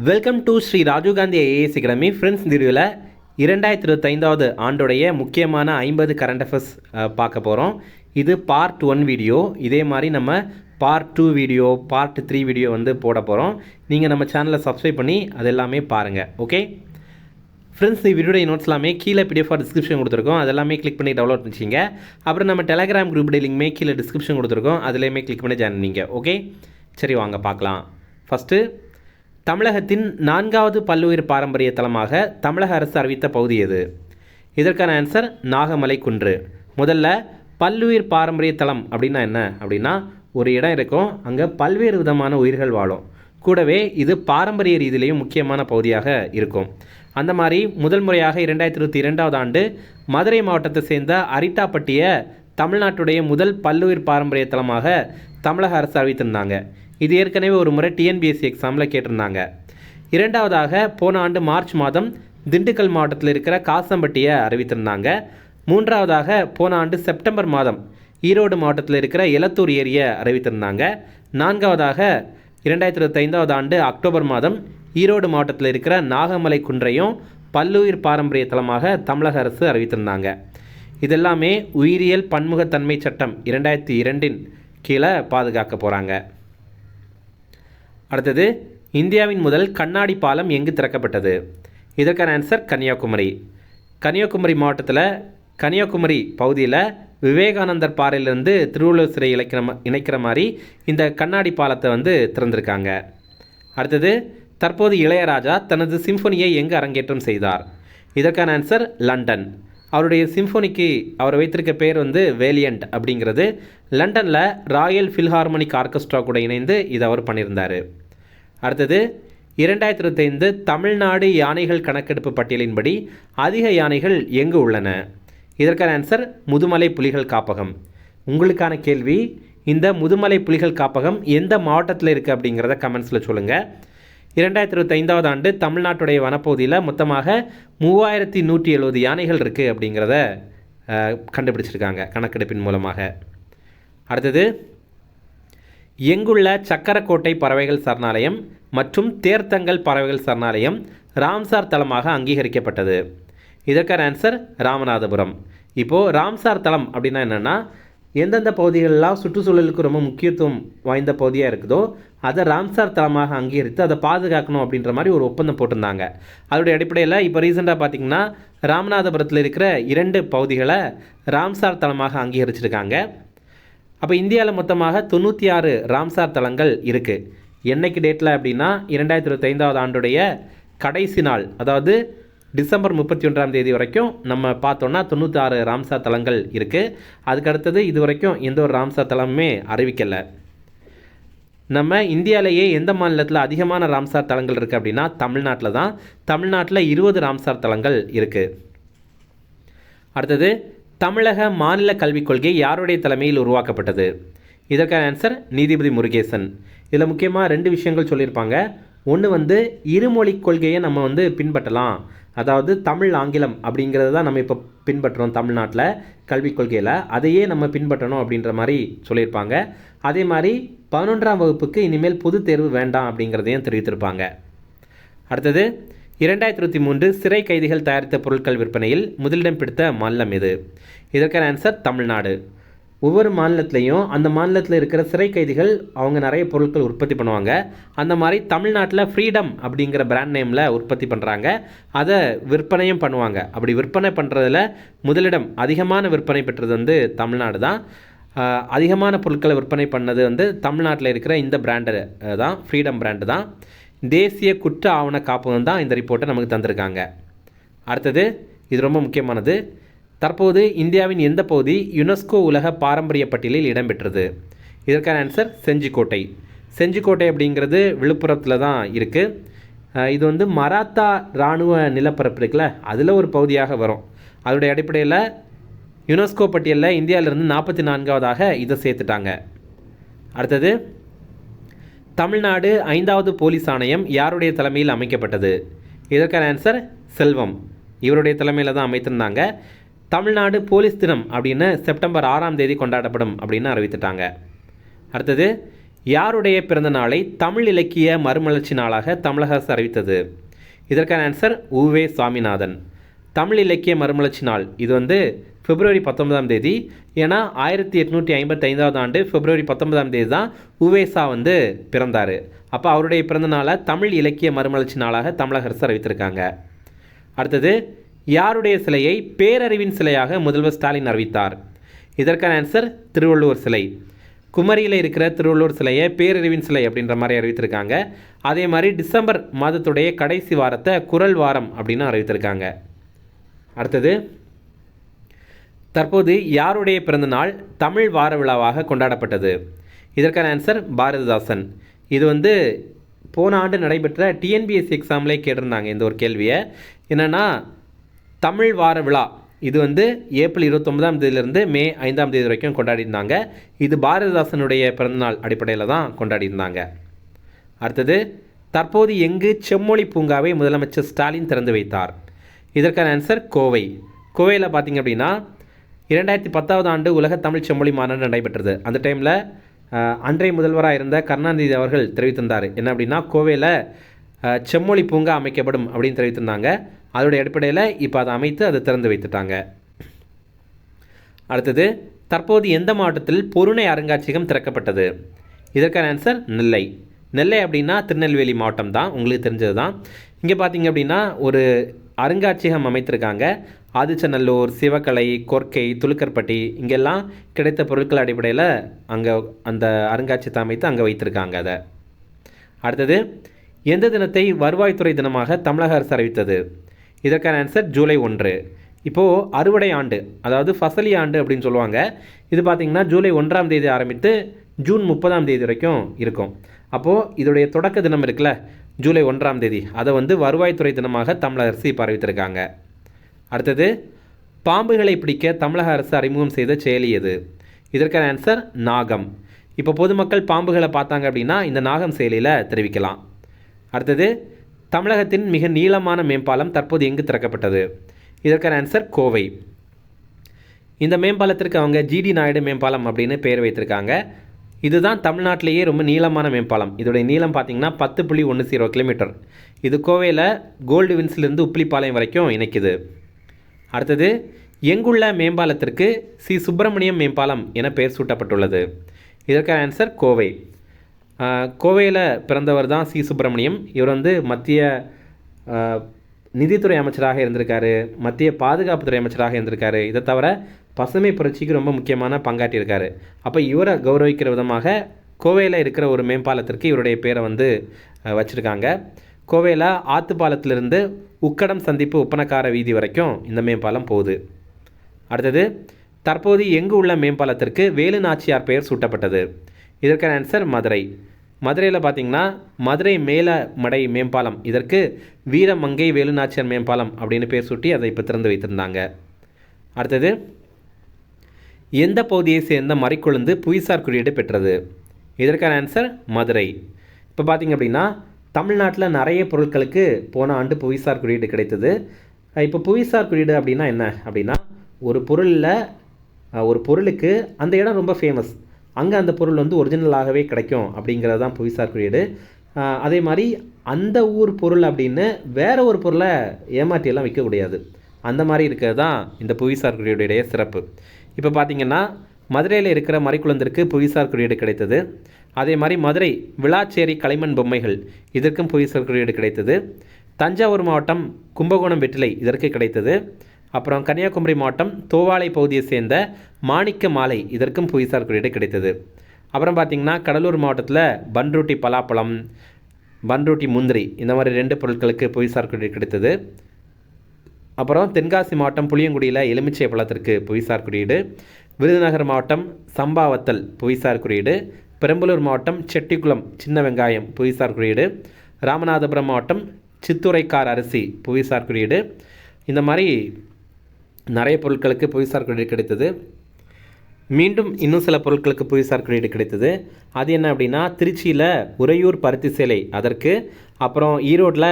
Welcome to Shri Rajiv Gandhi IAS academy. Friends, இந்த வீடியோவில் 2025வது ஆண்டுடைய முக்கியமான 50 கரண்ட் அஃபேர்ஸ் பார்க்க போகிறோம். இது பார்ட் 1 வீடியோ. இதே மாதிரி நம்ம பார்ட் 2 வீடியோ, பார்ட் 3 வீடியோ வந்து போட போகிறோம். நீங்கள் நம்ம சேனலை சப்ஸ்கிரைப் பண்ணி அது எல்லாமே பாருங்கள். ஓகே ஃப்ரெண்ட்ஸ், இந்த வீடியோடைய நோட்ஸ் எல்லாமே கீழே PDF டிஸ்கிரிப்ஷன் கொடுத்துருக்கோம். அதெல்லாமே கிளிக் பண்ணி டவுன்லோட் பண்ணிச்சிங்க. அப்புறம் நம்ம டெலகிராம் குரூப் லிங்க்மே கீழே டிஸ்கிரிப்ஷன் கொடுத்துருக்கோம். அதுலேயுமே கிளிக் பண்ணி ஜாயின் பண்ணிங்க. ஓகே, சரி வாங்க பார்க்கலாம். ஃபஸ்ட்டு, தமிழகத்தின் 4வது பல்லுயிர் பாரம்பரிய தலமாக தமிழக அரசு அறிவித்த பகுதி எது? இதற்கான ஆன்சர் நாகமலை குன்று. முதல்ல, பல்லுயிர் பாரம்பரிய தலம் அப்படின்னா என்ன அப்படின்னா, ஒரு இடம் இருக்கும், அங்கே பல்வேறு விதமான உயிர்கள் வாழும். கூடவே இது பாரம்பரிய ரீதியிலையும் முக்கியமான பகுதியாக இருக்கும். அந்த மாதிரி முதல் முறையாக 2022வது ஆண்டு மதுரை மாவட்டத்தை சேர்ந்த அரிட்டாப்பட்டியை தமிழ்நாட்டுடைய முதல் பல்லுயிர் பாரம்பரிய தலமாக தமிழக அரசு அறிவித்திருந்தாங்க. இது ஏற்கனவே ஒரு முறை TNPSC எக்ஸாமில் கேட்டிருந்தாங்க. இரண்டாவதாக, போன ஆண்டு மார்ச் மாதம் திண்டுக்கல் மாவட்டத்தில் இருக்கிற காசம்பட்டியை அறிவித்திருந்தாங்க. மூன்றாவதாக, போன ஆண்டு செப்டம்பர் மாதம் ஈரோடு மாவட்டத்தில் இருக்கிற எலத்தூர் ஏரியை அறிவித்திருந்தாங்க. நான்காவதாக, 2025வது ஆண்டு அக்டோபர் மாதம் ஈரோடு மாவட்டத்தில் இருக்கிற நாகமலை குன்றையும் பல்லுயிர் பாரம்பரிய தலமாக தமிழக அரசு அறிவித்திருந்தாங்க. இதெல்லாமே உயிரியல் பன்முகத்தன்மை சட்டம் 2002 கீழே பாதுகாக்க போகிறாங்க. அடுத்தது, இந்தியாவின் முதல் கண்ணாடி பாலம் எங்கு திறக்கப்பட்டது? இதற்கான ஆன்சர் கன்னியாகுமரி. கன்னியாகுமரி மாவட்டத்தில் கன்னியாகுமரி பகுதியில் விவேகானந்தர் பாறையிலிருந்து திருவள்ளுவர் சிறை இணைக்கிற மாதிரி இந்த கண்ணாடி பாலத்தை வந்து திறந்திருக்காங்க. அடுத்தது, தற்போது இளையராஜா தனது சிம்பொனியை எங்கு அரங்கேற்றம் செய்தார்? இதற்கான ஆன்சர் லண்டன். அவருடைய சிம்பொனிக்கு அவர் வைத்திருக்க பேர் வந்து வேலியண்ட் அப்படிங்கிறது. லண்டனில் ராயல் ஃபில்ஹார்மோனிக் ஆர்கெஸ்ட்ரா கூட இணைந்து இதை அவர் பண்ணியிருந்தார். அடுத்தது, 2025 தமிழ்நாடு யானைகள் கணக்கெடுப்பு பட்டியலின்படி அதிக யானைகள் எங்கு உள்ளன? இதற்கான ஆன்சர் முதுமலை புலிகள் காப்பகம். உங்களுக்கான கேள்வி, இந்த முதுமலை புலிகள் காப்பகம் எந்த மாவட்டத்தில் இருக்குது அப்படிங்கிறத கமெண்ட்ஸில் சொல்லுங்கள். 2025வது ஆண்டு தமிழ்நாட்டுடைய வனப்பகுதியில் மொத்தமாக 3170 யானைகள் இருக்குது அப்படிங்கிறத கண்டுபிடிச்சிருக்காங்க கணக்கெடுப்பின் மூலமாக. அடுத்தது, எங்குள்ள சக்கரக்கோட்டை பறவைகள் சரணாலயம் மற்றும் தேர்த்தங்கல் பறவைகள் சரணாலயம் ராம்சார் தலமாக அங்கீகரிக்கப்பட்டது? இதற்கான ஆன்சர் ராமநாதபுரம். இப்போது ராம்சார் தலம் அப்படின்னா என்னென்னா, எந்தெந்த பகுதிகளெலாம் சுற்றுச்சூழலுக்கு ரொம்ப முக்கியத்துவம் வாய்ந்த பகுதியாக இருக்குதோ அதை ராம்சார் தலமாக அங்கீகரித்து அதை பாதுகாக்கணும் அப்படின்ற மாதிரி ஒரு ஒப்பந்தம் போட்டிருந்தாங்க. அதோடைய அடிப்படையில் இப்போ ரீசெண்டாக பார்த்திங்கன்னா ராமநாதபுரத்தில் இருக்கிற 2 பகுதிகளை ராம்சார் தலமாக அங்கீகரிச்சிருக்காங்க. அப்போ இந்தியாவில் மொத்தமாக 96 ராம்சார் தலங்கள் இருக்குது. என்னைக்கு டேட்டில் அப்படின்னா 2025வது ஆண்டுடைய கடைசி நாள், அதாவது டிசம்பர் 31ஆம் தேதி வரைக்கும் நம்ம பார்த்தோன்னா 96 ராம்சார் தலங்கள் இருக்குது. அதுக்கடுத்தது இது வரைக்கும் எந்த ஒரு ராம்சார் தலமுமே அறிவிக்கலை. நம்ம இந்தியாவிலேயே எந்த மாநிலத்தில் அதிகமான ராம்சார் தலங்கள் இருக்குது அப்படின்னா தமிழ்நாட்டில் தான். தமிழ்நாட்டில் 20 ராம்சார் தலங்கள் இருக்குது. அடுத்தது, தமிழக மாநில கல்விக் கொள்கை யாருடைய தலைமையில் உருவாக்கப்பட்டது? இதற்கான ஆன்சர் நீதிபதி முருகேசன். இதில் முக்கியமாக 2 விஷயங்கள் சொல்லியிருப்பாங்க. ஒன்று வந்து இருமொழி கொள்கையை நம்ம வந்து பின்பற்றலாம், அதாவது தமிழ் ஆங்கிலம் அப்படிங்கிறது தான் நம்ம இப்போ பின்பற்றுறோம் தமிழ்நாட்டில் கல்விக் கொள்கையில், அதையே நம்ம பின்பற்றணும் அப்படின்ற மாதிரி சொல்லியிருப்பாங்க. அதே மாதிரி 11ஆம் வகுப்புக்கு இனிமேல் பொது தேர்வு வேண்டாம் அப்படிங்கிறதையும் தெரிவித்திருப்பாங்க. அடுத்தது, 2023 சிறை கைதிகள் தயாரித்த பொருட்கள் விற்பனையில் முதலிடம் பிடித்த மாநிலம் எது? இதற்கான ஆன்சர் தமிழ்நாடு. ஒவ்வொரு மாநிலத்திலையும் அந்த மாநிலத்தில் இருக்கிற சிறை கைதிகள் அவங்க நிறைய பொருட்கள் உற்பத்தி பண்ணுவாங்க. அந்த மாதிரி தமிழ்நாட்டில் ஃப்ரீடம் அப்படிங்கிற பிராண்ட் நேமில் உற்பத்தி பண்ணுறாங்க, அதை விற்பனையும் பண்ணுவாங்க. அப்படி விற்பனை பண்ணுறதுல முதலிடம் அதிகமான விற்பனை பெற்றது வந்து தமிழ்நாடு தான். அதிகமான பொருட்களை விற்பனை பண்ணது வந்து தமிழ்நாட்டில் இருக்கிற இந்த பிராண்டு தான், ஃப்ரீடம் பிராண்டு தான். தேசிய குற்ற ஆவண காப்பகம் தான் இந்த ரிப்போர்ட்டை நமக்கு தந்திருக்காங்க. அடுத்தது, இது ரொம்ப முக்கியமானது. தற்போது இந்தியாவின் எந்த பகுதி யுனெஸ்கோ உலக பாரம்பரிய பட்டியலில் இடம்பெற்றது? இதற்கான ஆன்சர் செஞ்சிக்கோட்டை. செஞ்சிக்கோட்டை அப்படிங்கிறது விழுப்புரத்தில் தான் இருக்குது. இது வந்து மராத்தா இராணுவ நிலப்பரப்பு இருக்குல்ல, அதில் ஒரு பகுதியாக வரும். அதோடைய அடிப்படையில் யுனெஸ்கோ பட்டியலில் இந்தியாவிலிருந்து 44வதாக இதை சேர்த்துட்டாங்க. அடுத்தது, தமிழ்நாடு 5வது போலீஸ் ஆணையம் யாருடைய தலைமையில் அமைக்கப்பட்டது? இதற்கான ஆன்சர் செல்வம். இவருடைய தலைமையில் தான் அமைத்திருந்தாங்க. தமிழ்நாடு போலீஸ் தினம் அப்படின்னு செப்டம்பர் 6ஆம் தேதி கொண்டாடப்படும் அப்படின்னு அறிவித்துட்டாங்க. அடுத்தது, யாருடைய பிறந்த நாளை தமிழ் இலக்கிய மறுமலர்ச்சி நாளாக தமிழக அரசு அறிவித்தது? இதற்கான ஆன்சர் உவே சாமிநாதன். தமிழ் இலக்கிய மறுமலர்ச்சி நாள் இது வந்து பிப்ரவரி 19ஆம் தேதி. ஏன்னா 1855 ஆண்டு பிப்ரவரி 19ஆம் தேதி தான் உவேசா வந்து பிறந்தார். அப்போ அவருடைய பிறந்த நாளை தமிழ் இலக்கிய மறுமலர்ச்சி நாளாக தமிழக அரசு அறிவித்திருக்காங்க. அடுத்தது, யாருடைய சிலையை பேரறிவின் சிலையாக முதல்வர் ஸ்டாலின் அறிவித்தார்? இதற்கான ஆன்சர் திருவள்ளுவர் சிலை. குமரியில் இருக்கிற திருவள்ளுவர் சிலையை பேரறிவின் சிலை அப்படின்ற மாதிரி அறிவித்திருக்காங்க. அதே மாதிரி டிசம்பர் மாதத்துடைய கடைசி வாரத்தை குறள் வாரம் அப்படின்னு அறிவித்திருக்காங்க. அடுத்தது, தற்போது யாருடைய பிறந்த நாள் தமிழ் வார விழாவாக கொண்டாடப்பட்டது? இதற்கான ஆன்சர் பாரதிதாசன். இது வந்து போன ஆண்டு நடைபெற்ற டிஎன்பிஎஸ்சி எக்ஸாம்லேயே கேட்டிருந்தாங்க இந்த ஒரு கேள்வியை. என்னென்னா, தமிழ் வார விழா இது வந்து ஏப்ரல் 29ஆம் தேதியிலிருந்து மே 5ஆம் தேதி வரைக்கும் கொண்டாடிருந்தாங்க. இது பாரதிதாசனுடைய பிறந்தநாள் அடிப்படையில் தான் கொண்டாடியிருந்தாங்க. அடுத்தது, தற்போது எங்கு செம்மொழி பூங்காவை முதலமைச்சர் ஸ்டாலின் திறந்து வைத்தார்? இதற்கான ஆன்சர் கோவை. கோவையில் பார்த்திங்க அப்படின்னா 2010ஆவது ஆண்டு உலக தமிழ் செம்மொழி மாநாடு நடைபெற்றது. அந்த டைமில் அன்றைய முதல்வராக இருந்த கருணாநிதி அவர்கள் தெரிவித்திருந்தார். என்ன அப்படின்னா, கோவையில் செம்மொழி பூங்கா அமைக்கப்படும் அப்படின்னு தெரிவித்திருந்தாங்க. அதோடைய அடிப்படையில் இப்போ அதை அமைத்து அதை திறந்து வைத்துட்டாங்க. அடுத்தது, தற்போது எந்த மாவட்டத்தில் பொருணை அருங்காட்சியகம் திறக்கப்பட்டது? இதற்கான ஆன்சர் நெல்லை. நெல்லை அப்படின்னா திருநெல்வேலி மாவட்டம் தான், உங்களுக்கு தெரிஞ்சது தான். இங்கே பார்த்தீங்க அப்படின்னா ஒரு அருங்காட்சியகம் அமைத்திருக்காங்க. ஆதிச்சநல்லூர், சிவகலை, கொர்க்கை, துலுக்கர்பட்டி இங்கெல்லாம் கிடைத்த பொருட்கள் அடிப்படையில் அங்கே அந்த அருங்காட்சியகத்தை அமைத்து அங்கே வைத்திருக்காங்க அதை. அடுத்தது, எந்த தினத்தை வருவாய்த்துறை தினமாக தமிழக அரசு அறிவித்தது? இதற்கான ஆன்சர் ஜூலை 1. இப்போது அறுவடை ஆண்டு, அதாவது ஃபசலி ஆண்டு அப்படின்னு சொல்லுவாங்க. இது பார்த்திங்கன்னா ஜூலை 1ஆம் தேதி ஆரம்பித்து ஜூன் 30ஆம் தேதி வரைக்கும் இருக்கும். அப்போது இதோடைய தொடக்க தினம் இருக்குல்ல, ஜூலை 1ஆம் தேதி, அதை வந்து வருவாய்த்துறை தினமாக தமிழக அரசு இப்போ அறிவித்திருக்காங்க. அடுத்தது, பாம்புகளை பிடிக்க தமிழக அரசு அறிமுகம் செய்த செயலி எது? இதற்கான ஆன்சர் நாகம். இப்போ பொதுமக்கள் பாம்புகளை பார்த்தாங்க அப்படின்னா இந்த நாகம் செயலியில் தெரிவிக்கலாம். அடுத்தது, தமிழகத்தின் மிக நீளமான மேம்பாலம் தற்போது எங்கு திறக்கப்பட்டது? இதற்கான ஆன்சர் கோவை. இந்த மேம்பாலத்திற்கு அவங்க ஜிடி நாயுடு மேம்பாலம் அப்படின்னு பெயர் வைத்திருக்காங்க. இதுதான் தமிழ்நாட்டிலேயே ரொம்ப நீளமான மேம்பாலம். இதோடைய நீளம் பார்த்திங்கன்னா 10.10 கிலோமீட்டர். இது கோவையில் கோல்டு வின்ஸ்லேருந்து உப்பிலிப்பாளையம் வரைக்கும் இணைக்குது. அடுத்தது, எங்குள்ள மேம்பாலத்திற்கு சி சுப்பிரமணியம் மேம்பாலம் என பெயர் சூட்டப்பட்டுள்ளது? இதற்கான ஆன்சர் கோவை. கோவையில் பிறந்தவர் தான் சி சுப்பிரமணியம். இவர் வந்து மத்திய நிதித்துறை அமைச்சராக இருந்திருக்காரு, மத்திய பாதுகாப்புத்துறை அமைச்சராக இருந்திருக்காரு. இதை தவிர பசுமை புரட்சிக்கு ரொம்ப முக்கியமான பங்காற்றியிருக்காரு. அப்போ இவரை கௌரவிக்கிற விதமாக கோவையில் இருக்கிற ஒரு மேம்பாலத்திற்கு இவருடைய பேரை வந்து வச்சுருக்காங்க. கோவையில் ஆத்துப்பாலத்திலிருந்து உக்கடம் சந்திப்பு உப்பனக்கார வீதி வரைக்கும் இந்த மேம்பாலம் போகுது. அடுத்தது, தற்போது எங்கு உள்ள மேம்பாலத்திற்கு வேலு நாச்சியார் பெயர் சூட்டப்பட்டது? இதற்கான ஆன்சர் மதுரை. மதுரையில் பார்த்திங்கன்னா மதுரை மேலமடை மேம்பாலம், இதற்கு வீரமங்கை வேலுநாச்சியார் மேம்பாலம் அப்படின்னு பேர் சூட்டி அதை இப்போ திறந்து வைத்திருந்தாங்க. அடுத்தது, எந்த பகுதியை சேர்ந்த மறிக்கொழுந்து புவிசார் குறியீடு பெற்றது? இதற்கான ஆன்சர் மதுரை. இப்போ பார்த்திங்க அப்படின்னா தமிழ்நாட்டில் நிறைய பொருட்களுக்கு போன ஆண்டு புவிசார் குறியீடு கிடைத்தது. இப்போ புவிசார் குறியீடு அப்படின்னா என்ன அப்படின்னா, ஒரு பொருளுக்கு அந்த இடம் ரொம்ப ஃபேமஸ், அங்கே அந்த பொருள் வந்து ஒரிஜினலாகவே கிடைக்கும் அப்படிங்கிறது தான் புவிசார் குறியீடு. அதே மாதிரி அந்த ஊர் பொருள் அப்படின்னு வேற ஒரு பொருளை ஏமாற்றியெல்லாம் விற்கக்கூடாது. அந்த மாதிரி இருக்கிறது தான் இந்த புவிசார் குறியீடுடைய சிறப்பு. இப்போ பார்த்திங்கன்னா மதுரையில் இருக்கிற மறிக்குழந்திற்கு புவிசார் குறியீடு கிடைத்தது. அதே மாதிரி மதுரை விளாச்சேரி களிமண் பொம்மைகள் இதற்கும் புவிசார் குறியீடு கிடைத்தது. தஞ்சாவூர் மாவட்டம் கும்பகோணம் வெற்றிலை இதற்கு கிடைத்தது. அப்புறம் கன்னியாகுமரி மாவட்டம் தோவாளை பகுதியை சேர்ந்த மாணிக்க மாலை இதற்கும் புவிசார் குறியீடு கிடைத்தது. அப்புறம் பார்த்திங்கன்னா கடலூர் மாவட்டத்தில் பன்ருட்டி பலாப்பழம், பன்ருட்டி முந்திரி இந்த மாதிரி 2 பொருட்களுக்கு புவிசார் குறியீடு கிடைத்தது. அப்புறம் தென்காசி மாவட்டம் புளியங்குடியில் எலுமிச்சை பழத்திற்கு புவிசார் குறியீடு. விருதுநகர் மாவட்டம் சம்பாவத்தல் புவிசார் குறியீடு. பெரம்பலூர் மாவட்டம் செட்டிக்குளம் சின்ன வெங்காயம் புவிசார் குறியீடு. ராமநாதபுரம் மாவட்டம் சித்துரைக்கார் அரிசி புவிசார் குறியீடு. இந்த மாதிரி நிறைய பொருட்களுக்கு புவிசார் குறியீடு கிடைத்தது. மீண்டும் இன்னும் சில பொருட்களுக்கு புவிசார் குறியீடு கிடைத்தது. அது என்ன அப்படின்னா, திருச்சியில் உறையூர் பருத்தி சேலை அதற்கு, அப்புறம் ஈரோட்டில்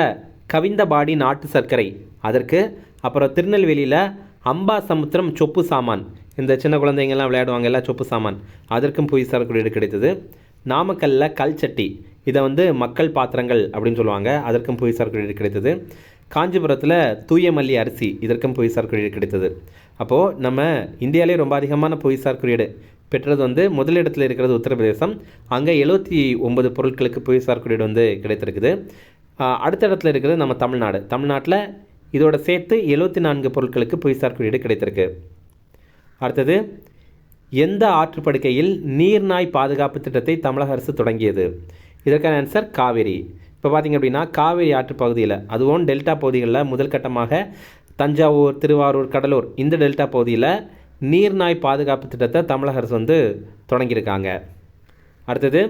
கவிந்தபாடி நாட்டு சர்க்கரை அதற்கு, அப்புறம் திருநெல்வேலியில் அம்பா சமுத்திரம் சொப்பு சாமான், இந்த சின்ன குழந்தைங்கள்லாம் விளையாடுவாங்க எல்லாம் சொப்பு சாமான், அதற்கும் புவிசார் குறியீடு கிடைத்தது. நாமக்கல்லில் கல்சட்டி, இதை வந்து மக்கள் பாத்திரங்கள் அப்படின்னு சொல்லுவாங்க, அதற்கும் புவிசார் குறியீடு கிடைத்தது. காஞ்சிபுரத்தில் தூயமல்லி அரிசி, இதற்கும் புவிசார் குறியீடு கிடைத்தது. அப்போது நம்ம இந்தியாவிலே ரொம்ப அதிகமான புவிசார் குறியீடு பெற்றது வந்து முதலிடத்தில் இருக்கிறது உத்தரப்பிரதேசம். அங்கே 79 பொருட்களுக்கு புவிசார் குறியீடு வந்து கிடைத்திருக்குது. அடுத்த இடத்துல இருக்கிறது நம்ம தமிழ்நாடு. தமிழ்நாட்டில் இதோட சேர்த்து 74 பொருட்களுக்கு புவிசார் குறியீடு கிடைத்திருக்கு. அடுத்தது, எந்த ஆற்றுப்படுக்கையில் நீர்நாய் பாதுகாப்பு திட்டத்தை தமிழக அரசு தொடங்கியது? இதற்கான ஆன்சர் காவேரி. இப்போ பார்த்திங்க அப்படின்னா காவேரி ஆற்று பகுதியில், அதுவும் டெல்டா பகுதிகளில் முதல் கட்டமாக தஞ்சாவூர், திருவாரூர், கடலூர் இந்த டெல்டா பகுதியில் நீர்நாய் பாதுகாப்பு திட்டத்தை தமிழக அரசு வந்து தொடங்கியிருக்காங்க. அடுத்தது,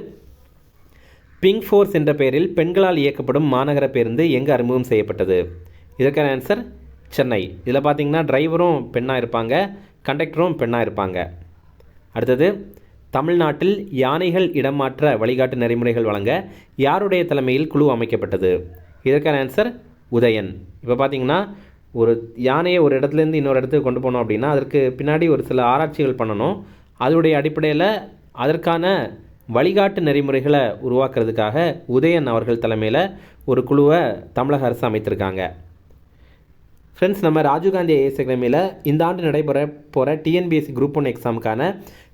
பிங்க் ஃபோர்ஸ் என்ற பெயரில் பெண்களால் இயக்கப்படும் மாநகர பேருந்து எங்கே அறிமுகம் செய்யப்பட்டது? இதற்கான ஆன்சர் சென்னை. இதில் பார்த்திங்கன்னா டிரைவரும் பெண்ணாக இருப்பாங்க, கண்டக்டரும் பெண்ணாக இருப்பாங்க. அடுத்தது, தமிழ்நாட்டில் யானைகள் இடமாற்ற வழிகாட்டு நெறிமுறைகள் வழங்க யாருடைய தலைமையில் குழு அமைக்கப்பட்டது? இதற்கான ஆன்சர் உதயன். இப்போ பார்த்திங்கன்னா ஒரு யானையை ஒரு இடத்துலேருந்து இன்னொரு இடத்துக்கு கொண்டு போனோம் அப்படின்னா அதற்கு பின்னாடி ஒரு சில ஆராய்ச்சிகள் பண்ணணும். அதனுடைய அடிப்படையில் அதற்கான வழிகாட்டு நெறிமுறைகளை உருவாக்குறதுக்காக உதயன் அவர்கள் தலைமையில் ஒரு குழுவை தமிழக அரசு அமைத்திருக்காங்க. ஃப்ரெண்ட்ஸ், நம்ம ராஜீவ்காந்தி ஐஏஎஸ் அகாடமியில் இந்த ஆண்டு நடைபெற போகிற டிஎன்பிஎஸ்சி குரூப் 1 எக்ஸாமுக்கான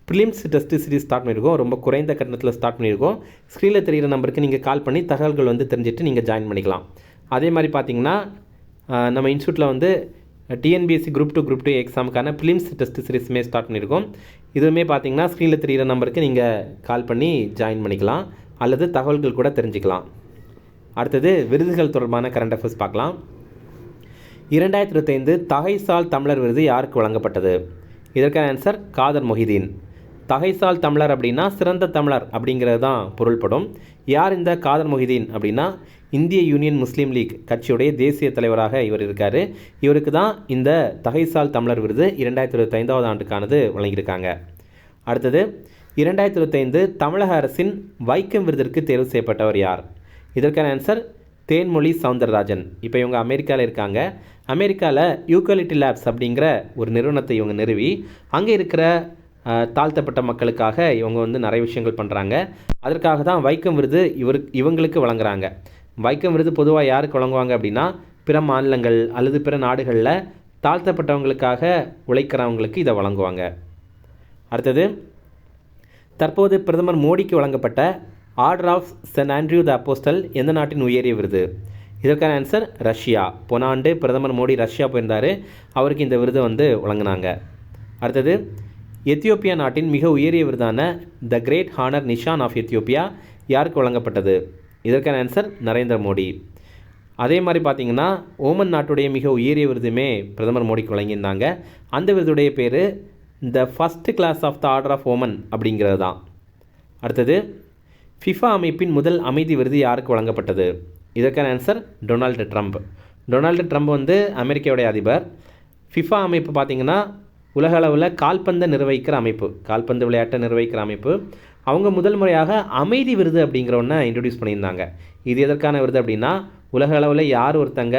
ப்ரிலிம்ஸ் டெஸ்ட் சீரிஸ் ஸ்டார்ட் பண்ணியிருக்கோம். ரொம்ப குறைந்த கட்டணத்தில் ஸ்டார்ட் பண்ணியிருக்கோம். ஸ்க்ரீனில் தெரிகிற நம்பருக்கு நீங்கள் கால் பண்ணி தகவல்கள் வந்து தெரிஞ்சுட்டு நீங்கள் ஜாயின் பண்ணிக்கலாம். அதே மாதிரி பார்த்திங்கன்னா நம்ம இன்ஸ்டியூட்டில் வந்து டிஎன்பிஎஸ்சி குரூப் 2 எக்ஸாமுக்கான ப்ரிலிம்ஸ் டெஸ்ட் சீரிஸுமே ஸ்டார்ட் பண்ணியிருக்கோம். இதுவுமே பார்த்திங்கன்னா ஸ்க்ரீனில் தெரிகிற நம்பருக்கு நீங்கள் கால் பண்ணி ஜாயின் பண்ணிக்கலாம் அல்லது தகவல்கள் கூட தெரிஞ்சுக்கலாம். அடுத்தது, விருதுகள் தொடர்பான கரண்ட் அஃபேர்ஸ் பார்க்கலாம். 2025 தகைசால் தமிழர் விருது யாருக்கு வழங்கப்பட்டது? இதற்கான ஆன்சர் காதர் மொஹிதீன். தகைசால் தமிழர் அப்படின்னா சிறந்த தமிழர் அப்படிங்கிறது தான் பொருள்படும். யார் இந்த காதர் மொஹிதீன் அப்படின்னா இந்திய யூனியன் முஸ்லீம் லீக் கட்சியுடைய தேசிய தலைவராக இவர் இருக்கார். இவருக்கு தான் இந்த தகைசால் தமிழர் விருது 2025 ஆண்டுக்கானது வழங்கியிருக்காங்க. அடுத்தது, 2025 தமிழக அரசின் வைக்கம் விருதிற்கு தேர்வு செய்யப்பட்டவர் யார்? இதற்கான ஆன்சர் தேன்மொழி சவுந்தரராஜன். இப்போ இவங்க அமெரிக்காவில் இருக்காங்க. அமெரிக்காவில் யூக்கலிட்டி லேப்ஸ் அப்படிங்கிற ஒரு நிறுவனத்தை இவங்க நிறுவி அங்கே இருக்கிற தாழ்த்தப்பட்ட மக்களுக்காக இவங்க வந்து நிறைய விஷயங்கள் பண்ணுறாங்க. அதற்காக தான் வைக்கம் விருது இவங்களுக்கு வழங்குறாங்க. வைக்கம் விருது பொதுவாக யாருக்கு வழங்குவாங்க அப்படின்னா பிற மாநிலங்கள் அல்லது பிற நாடுகளில் தாழ்த்தப்பட்டவங்களுக்காக உழைக்கிறவங்களுக்கு இதை வழங்குவாங்க. அடுத்தது, தற்போது பிரதமர் மோடிக்கு வழங்கப்பட்ட order of Saint Andrew the apostle எந்த நாட்டின் உயரிய விருது? இதற்கான ஆன்சர் ரஷ்யா. போன ஆண்டு பிரதமர் மோடி ரஷ்யா போயிருந்தார், அவருக்கு இந்த விருதை வந்து வழங்கினாங்க. அடுத்தது, எத்தியோப்பியா நாட்டின் மிக உயரிய விருதான the great honour Nishan of Ethiopia யாருக்கு வழங்கப்பட்டது? இதற்கான ஆன்சர் நரேந்திர மோடி. அதே மாதிரி பார்த்திங்கன்னா ஓமன் நாட்டுடைய மிக உயரிய விருதுமே பிரதமர் மோடிக்கு வழங்கியிருந்தாங்க. அந்த விருதுடைய பேர் the first class of the order of Oman அப்படிங்கிறது தான். அடுத்தது, ஃபிஃபா அமைப்பின் முதல் அமைதி விருது யாருக்கு வழங்கப்பட்டது? இதற்கான answer Donald Trump. Donald Trump வந்து அமெரிக்காவுடைய அதிபர். ஃபிஃபா அமைப்பு பார்த்திங்கன்னா உலக அளவில் கால்பந்தை நிர்வகிக்கிற அமைப்பு, கால்பந்து விளையாட்டை நிர்வகிக்கிற அமைப்பு. அவங்க முதல் முறையாக அமைதி விருது அப்படிங்கிற ஒன்றை இன்ட்ரடியூஸ் பண்ணியிருந்தாங்க. இது எதற்கான விருது அப்படின்னா உலக அளவில் யார் ஒருத்தங்க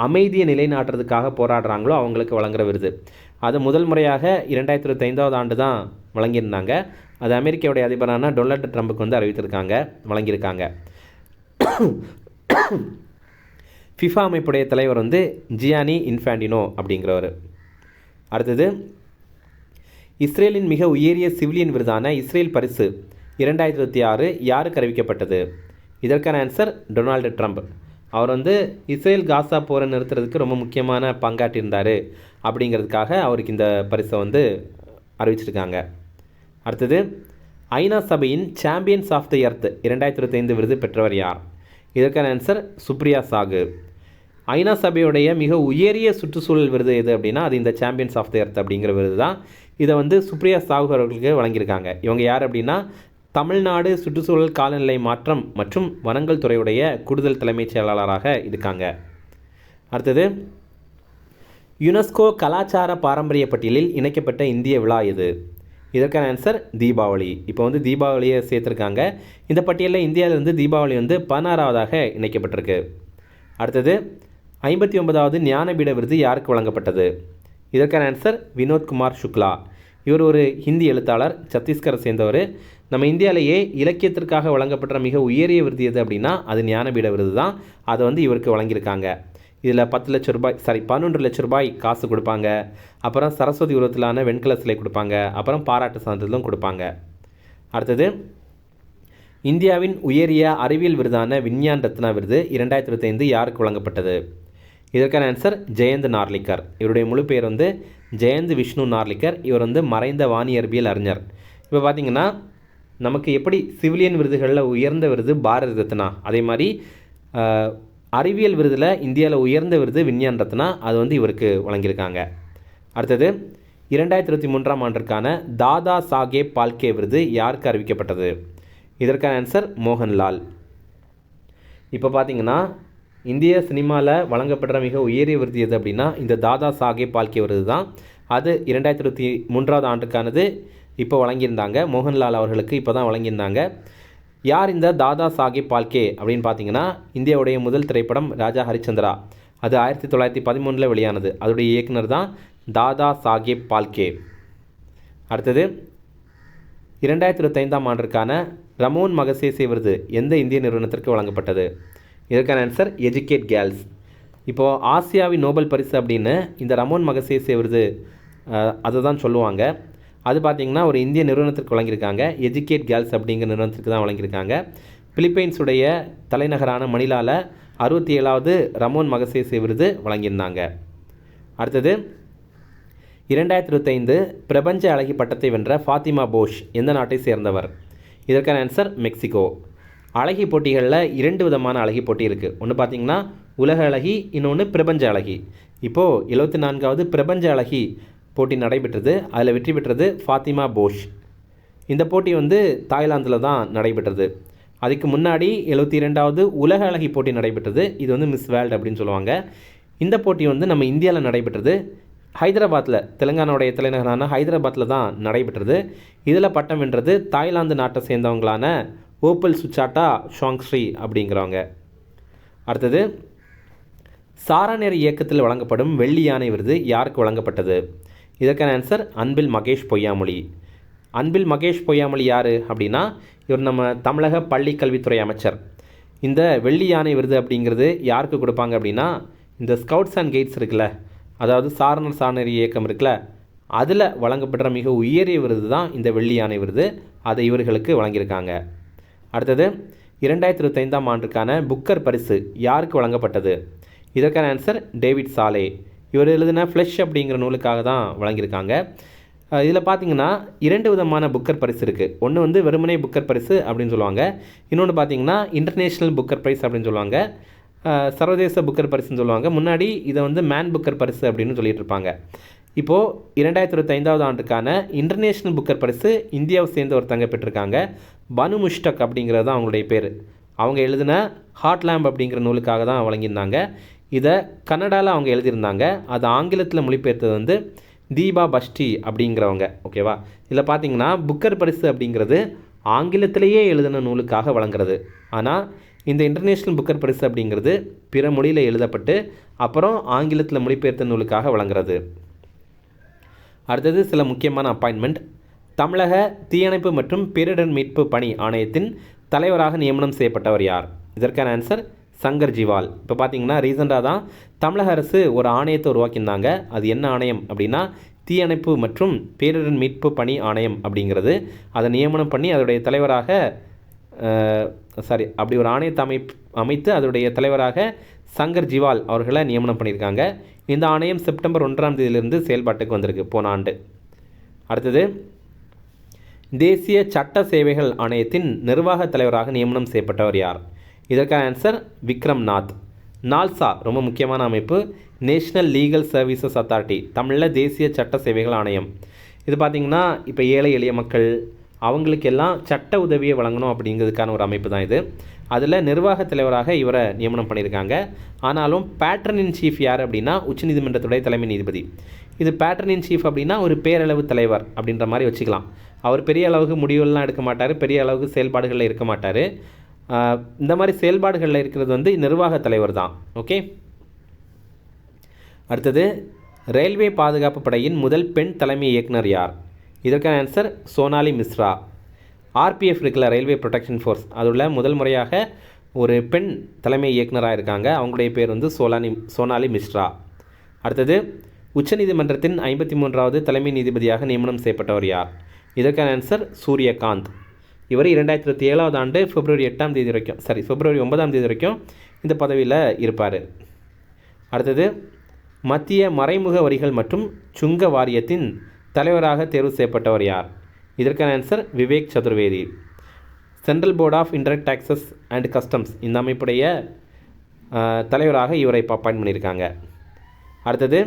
அமைதியை நிலைநாட்டுறதுக்காக போராடுறாங்களோ அவங்களுக்கு வழங்குற விருது. அது முதல் முறையாக 2025 ஆண்டு தான் வழங்கியிருந்தாங்க. அது அமெரிக்காவுடைய அதிபரான டொனால்டு ட்ரம்புக்கு வந்து வழங்கியிருக்காங்க. ஃபிஃபா அமைப்புடைய தலைவர் வந்து ஜியானி இன்ஃபான்டினோ அப்படிங்கிறவர். அடுத்தது, இஸ்ரேலின் மிக உயரிய சிவிலியன் விருதான இஸ்ரேல் பரிசு 2026 யாருக்கு அறிவிக்கப்பட்டது? இதற்கான ஆன்சர் டொனால்டு ட்ரம்ப். அவர் வந்து இஸ்ரேல் காசா போரை நிறுத்துறதுக்கு ரொம்ப முக்கியமான பங்காற்றியிருந்தார் அப்படிங்கிறதுக்காக அவருக்கு இந்த பரிசை வந்து அறிவிச்சிருக்காங்க. அடுத்தது, ஐநா சபையின் சாம்பியன்ஸ் ஆஃப் த எர்த் 2025 விருது பெற்றவர் யார்? இதற்கான ஆன்சர் சுப்ரியா சாகு. ஐநா சபையுடைய மிக உயரிய சுற்றுச்சூழல் விருது எது அப்படின்னா அது இந்த சாம்பியன்ஸ் ஆஃப் த எர்த் அப்படிங்கிற விருது தான். இதை வந்து சுப்ரியா சாகு அவர்களுக்கு வழங்கியிருக்காங்க. இவங்க யார் அப்படின்னா தமிழ்நாடு சுற்றுச்சூழல் காலநிலை மாற்றம் மற்றும் வனங்கள் துறையுடைய கூடுதல் தலைமைச் செயலாளராக இருக்காங்க. அடுத்தது, யுனெஸ்கோ கலாச்சார பாரம்பரிய பட்டியலில் இணைக்கப்பட்ட இந்திய விழா எது? இதற்கான ஆன்சர் தீபாவளி. இப்போ வந்து தீபாவளியை சேர்த்துருக்காங்க. இந்த பட்டியலில் இந்தியாவிலிருந்து தீபாவளி வந்து 16வதாக இணைக்கப்பட்டிருக்கு. அடுத்தது, 59வது ஞானபீட விருது யாருக்கு வழங்கப்பட்டது? இதற்கான ஆன்சர் வினோத்குமார் சுக்லா. இவர் ஒரு ஹிந்தி எழுத்தாளர், சத்தீஸ்கரை சேர்ந்தவர். நம்ம இந்தியாவிலேயே இலக்கியத்திற்காக வழங்கப்பட்ட மிக உயரிய விருது எது அப்படின்னா அது ஞானபீட விருது தான். அதை வந்து இவருக்கு வழங்கியிருக்காங்க. இதில் 10 லட்ச ரூபாய் 11 லட்ச ரூபாய் காசு கொடுப்பாங்க. அப்புறம் சரஸ்வதி உருவத்திலான வெண்கல சிலை கொடுப்பாங்க. அப்புறம் பாராட்டு சான்றிதழும் கொடுப்பாங்க. அடுத்தது, இந்தியாவின் உயரிய அறிவியல் விருதான விஞ்ஞான் ரத்னா விருது 2025 யாருக்கு வழங்கப்பட்டது? இதற்கான ஆன்சர் ஜெயந்த் நார்லிக்கர். இவருடைய முழு பேர் வந்து ஜெயந்த் விஷ்ணு நார்லிக்கர். இவர் வந்து மறைந்த வானியற்பியல் அறிஞர். இப்போ பார்த்தீங்கன்னா நமக்கு எப்படி சிவிலியன் விருதுகளில் உயர்ந்த விருது பாரத ரத்னா, அதே மாதிரி அறிவியல் விருதில் இந்தியாவில் உயர்ந்த விருது விஞ்ஞான் ரத்னா, அது வந்து இவருக்கு வழங்கியிருக்காங்க. அடுத்தது, 2023ஆம் ஆண்டிற்கான தாதா சாஹேப் பால்கே விருது யாருக்கு அறிவிக்கப்பட்டது? இதற்கான ஆன்சர் மோகன்லால். இப்போ பார்த்தீங்கன்னா இந்திய சினிமாவில் வழங்கப்படுற மிக உயரிய விருது எது அப்படின்னா இந்த தாதா சாஹேப் பால்கே விருது தான். அது 2023ஆவது ஆண்டுக்கானது. இப்போ வழங்கியிருந்தாங்க மோகன்லால் அவர்களுக்கு, இப்போ தான் வழங்கியிருந்தாங்க. யார் இந்த தாதா சாஹேப் பால்கே அப்படின்னு பார்த்தீங்கன்னா இந்தியாவுடைய முதல் திரைப்படம் ராஜா ஹரிச்சந்திரா, அது 1913 வெளியானது. அதோடைய இயக்குனர் தான் தாதா சாஹேப் பால்கே. அடுத்தது, 2025ஆம் ஆண்டிற்கான ரமோன் மகசேசே விருது எந்த இந்திய நிறுவனத்திற்கு வழங்கப்பட்டது? இதற்கான ஆன்சர் எஜுகேட் கேர்ள்ஸ். இப்போது ஆசியாவின் நோபல் பரிசு அப்படின்னு இந்த ரமோன் மகசேசே விருது அதை தான் சொல்லுவாங்க. அது பார்த்திங்கன்னா ஒரு இந்திய நிறுவனத்திற்கு வழங்கியிருக்காங்க. எஜுகேட் கேர்ள்ஸ் அப்படிங்கிற நிறுவனத்திற்கு தான் வழங்கியிருக்காங்க. பிலிப்பைன்ஸுடைய தலைநகரான மணிலாவில் 67வது ரமோன் மகசேசே விருது வழங்கியிருந்தாங்க. அடுத்தது, 2025 பிரபஞ்ச அழகி பட்டத்தை வென்ற ஃபாத்திமா போஷ் எந்த நாட்டை சேர்ந்தவர்? இதற்கான ஆன்சர் மெக்சிகோ. அழகி போட்டிகளில் 2 விதமான அழகி போட்டி இருக்குது. ஒன்று பார்த்திங்கன்னா உலக அழகி, இன்னொன்று பிரபஞ்ச அழகி. இப்போது 74வது பிரபஞ்ச அழகி போட்டி நடைபெற்றது. அதில் வெற்றி பெற்றது ஃபாத்திமா போஷ். இந்த போட்டி வந்து தாய்லாந்தில் தான் நடைபெற்றது. அதுக்கு முன்னாடி 72வது உலக அழகி போட்டி நடைபெற்றது. இது வந்து மிஸ் வேர்ல்டு அப்படின்னு சொல்லுவாங்க. இந்த போட்டி வந்து நம்ம இந்தியாவில் நடைபெற்றது. ஹைதராபாத்தில், தெலுங்கானாவுடைய தலைநகரான ஹைதராபாத்தில் தான் நடைபெற்றது. இதில் பட்டம் வென்றது தாய்லாந்து நாட்டை சேர்ந்தவங்களான ஓப்பல் சுச்சாட்டா ஷாங்ஸ்ரீ அப்படிங்கிறவங்க. அடுத்தது, சாராநேர் இயக்கத்தில் வழங்கப்படும் வெள்ளி யானை விருது யாருக்கு வழங்கப்பட்டது? இதற்கான ஆன்சர் அன்பில் மகேஷ் பொய்யாமொழி. அன்பில் மகேஷ் பொய்யாமொழி யார் அப்படின்னா இவர் நம்ம தமிழக பள்ளி கல்வித்துறை அமைச்சர். இந்த வெள்ளி யானை விருது அப்படிங்கிறது யாருக்கு கொடுப்பாங்க அப்படின்னா இந்த ஸ்கவுட்ஸ் அண்ட் கைட்ஸ் இருக்குல்ல, அதாவது சாரணர் இயக்கம் இருக்குல்ல, அதில் வழங்கப்படுற மிக உயரிய விருது தான் இந்த வெள்ளி யானை விருது. அதை இவர்களுக்கு வழங்கியிருக்காங்க. அடுத்தது, 2025ஆம் ஆண்டுக்கான புக்கர் பரிசு யாருக்கு வழங்கப்பட்டது? இதற்கான ஆன்சர் டேவிட் சாலே. இவர் எழுதின ஃப்ளஷ் அப்படிங்கிற நூலுக்காக தான் வழங்கியிருக்காங்க. இதில் பார்த்தீங்கன்னா 2 விதமான புக்கர் பரிசு இருக்குது. ஒன்று வந்து வெறுமனே புக்கர் பரிசு அப்படின்னு சொல்லுவாங்க. இன்னொன்று பார்த்தீங்கன்னா இன்டர்நேஷ்னல் புக்கர் ப்ரைஸ் அப்படின்னு சொல்லுவாங்க. சர்வதேச புக்கர் பரிசுன்னு சொல்லுவாங்க. முன்னாடி இதை வந்து மேன் புக்கர் பரிசு அப்படின்னு சொல்லிட்டு இருப்பாங்க. இப்போது 2025ஆவது ஆண்டுக்கான இன்டர்நேஷ்னல் புக்கர் பரிசு இந்தியாவை சேர்ந்த ஒருத்தங்க பெற்றிருக்காங்க. பனு முஷ்டக் அப்படிங்கிறது தான் அவங்களுடைய பேர். அவங்க எழுதின ஹார்ட் லேம்ப் அப்படிங்கிற நூலுக்காக தான் வழங்கியிருந்தாங்க. இதை கன்னடாவில் அவங்க எழுதியிருந்தாங்க. அது ஆங்கிலத்தில் மொழிபெயர்த்தது வந்து தீபா பஷ்டி அப்படிங்கிறவங்க. ஓகேவா? இதில் பார்த்தீங்கன்னா புக்கர் பரிசு அப்படிங்கிறது ஆங்கிலத்திலேயே எழுதின நூலுக்காக வழங்குறது. ஆனால் இந்த இன்டர்நேஷ்னல் புக்கர் பரிசு அப்படிங்கிறது பிற மொழியில் எழுதப்பட்டு அப்புறம் ஆங்கிலத்தில் மொழிபெயர்த்த நூலுக்காக வழங்குறது. அடுத்தது, சில முக்கியமான அப்பாயின்மெண்ட். தமிழக தீயணைப்பு மற்றும் பேரிடர் மீட்பு பணி ஆணையத்தின் தலைவராக நியமனம் செய்யப்பட்டவர் யார்? இதற்கான ஆன்சர் சங்கர் ஜிவால். இப்போ பார்த்தீங்கன்னா ரீசெண்டாக தான் தமிழக அரசு ஒரு ஆணையத்தை உருவாக்கியிருந்தாங்க. அது என்ன ஆணையம் அப்படின்னா தீயணைப்பு மற்றும் பேரிடர் மீட்பு பணி ஆணையம் அப்படிங்கிறது. அதை நியமனம் பண்ணி அதோடைய தலைவராக அப்படி ஒரு ஆணையத்தை அமைத்து அதோடைய தலைவராக சங்கர் ஜிவால் அவர்களை நியமனம் பண்ணியிருக்காங்க. இந்த ஆணையம் செப்டம்பர் 1ஆம் தேதியிலிருந்து செயல்பாட்டுக்கு வந்திருக்கு போன ஆண்டு. அடுத்தது, தேசிய சட்ட சேவைகள் ஆணையத்தின் நிர்வாக தலைவராக நியமனம் செய்யப்பட்டவர் யார்? இதற்கான ஆன்சர் விக்ரம் நாத். நால்சா ரொம்ப முக்கியமான அமைப்பு. நேஷ்னல் லீகல் சர்வீசஸ் அத்தாரிட்டி, தமிழில் தேசிய சட்ட சேவைகள் ஆணையம். இது பார்த்திங்கன்னா இப்போ ஏழை எளிய மக்கள் அவங்களுக்கெல்லாம் சட்ட உதவியை வழங்கணும் அப்படிங்கிறதுக்கான ஒரு அமைப்பு தான் இது. அதில் நிர்வாக தலைவராக இவரை நியமனம் பண்ணியிருக்காங்க. ஆனாலும் பேட்ரன் இன் சீஃப் யார் அப்படின்னா உச்சநீதிமன்றத்துடைய தலைமை நீதிபதி. இது பேட்ரன் இன் சீஃப் அப்படின்னா ஒரு பேரளவு தலைவர் அப்படின்ற மாதிரி வச்சுக்கலாம். அவர் பெரிய அளவுக்கு முடிவுகள்லாம் எடுக்க மாட்டார், பெரிய அளவுக்கு செயல்பாடுகளில் இருக்க மாட்டார். இந்த மாதிரி செயல்பாடுகளில் இருக்கிறது வந்து நிர்வாக தலைவர் தான். ஓகே. அடுத்தது, ரயில்வே பாதுகாப்பு படையின் முதல் பெண் தலைமை இயக்குனர் யார்? இதற்கான ஆன்சர் சோனாலி மிஸ்ரா. ஆர்பிஎஃப் இருக்குல்ல, ரயில்வே ப்ரொடெக்ஷன் ஃபோர்ஸ், அதில் முதல் முறையாக ஒரு பெண் தலைமை இயக்குனராக இருக்காங்க. அவங்களுடைய பேர் வந்து சோனாலி மிஸ்ரா. அடுத்தது உச்சநீதிமன்றத்தின் 53வது தலைமை நீதிபதியாக நியமனம் செய்யப்பட்டவர் யார்? இதற்கான ஆன்சர் சூரியகாந்த். இவர் 2007 ஆண்டு பிப்ரவரி 9ஆம் தேதி வரைக்கும் இந்த பதவியில் இருப்பார். அடுத்தது மத்திய மறைமுக வரிகள் மற்றும் சுங்க வாரியத்தின் தலைவராக தேர்வு செய்யப்பட்டவர் யார்? இதற்கான answer Vivek Chaturvedi. Central board of indirect taxes and customs இந்த அமைப்புடைய தலைவராக இவரை அப்பாயின்ட் பண்ணியிருக்காங்க. அடுத்தது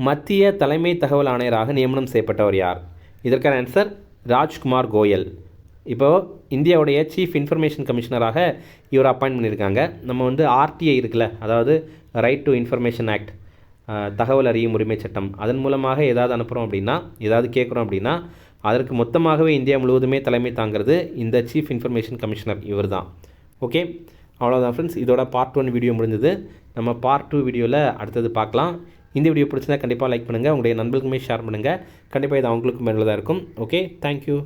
மத்திய தலைமை தகவல் ஆணையராக நியமனம் செய்யப்பட்டவர் யார்? இதற்கான ஆன்சர் ராஜ்குமார் கோயல். இப்போது இந்தியாவுடைய சீஃப் இன்ஃபர்மேஷன் கமிஷனராக இவர் அப்பாயின்ட் பண்ணியிருக்காங்க. நம்ம வந்து ஆர்டிஐ இருக்குல்ல, அதாவது ரைட் டு இன்ஃபர்மேஷன் ஆக்ட், தகவல் அறியும் உரிமை சட்டம், அதன் மூலமாக ஏதாவது அனுப்புகிறோம் அப்படின்னா, ஏதாவது கேட்குறோம் அப்படின்னா அதற்கு மொத்தமாகவே இந்தியா முழுவதுமே தலைமை தாங்கிறது இந்த சீஃப் இன்ஃபர்மேஷன் கமிஷனர் இவர் தான். ஓகே, அவ்வளோதான் ஃப்ரெண்ட்ஸ். இதோட பார்ட் 1 வீடியோ முடிஞ்சது. நம்ம பார்ட் 2 வீடியோவில் அடுத்தது பார்க்கலாம். இந்த வீடியோ பிடிச்சிருந்தா கண்டிப்பாக லைக் பண்ணுங்கள், உங்களுடைய நண்பர்களுக்குமே ஷேர் பண்ணுங்கள். கண்டிப்பாக இது அவங்களுக்கும் மேலே தான் இருக்கும். Okay, thank you.